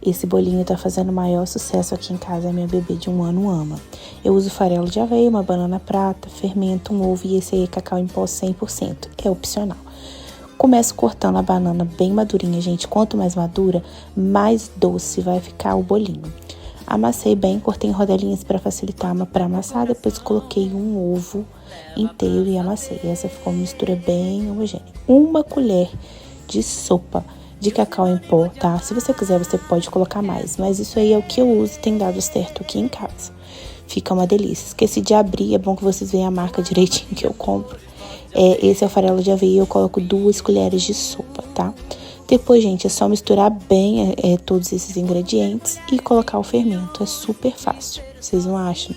Esse bolinho tá fazendo o maior sucesso aqui em casa, a minha bebê de 1 ano ama. Eu uso farelo de aveia, uma banana prata, fermento, um ovo e esse aí é cacau em pó 100%, é opcional. Começo cortando a banana bem madurinha, gente. Quanto mais madura, mais doce vai ficar o bolinho. Amassei bem, cortei em rodelinhas para facilitar para amassar. Depois coloquei um ovo inteiro e amassei. Essa ficou uma mistura bem homogênea. 1 colher de sopa de cacau em pó, tá? Se você quiser, você pode colocar mais. Mas isso aí é o que eu uso e tem dado certo aqui em casa. Fica uma delícia. Esqueci de abrir, é bom que vocês vejam a marca direitinho que eu compro. Esse é o farelo de aveia, eu coloco 2 colheres de sopa, tá? Depois, gente, é só misturar bem todos esses ingredientes e colocar o fermento. É super fácil, vocês não acham?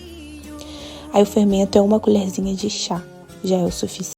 Aí o fermento é 1 colherzinha de chá, já é o suficiente.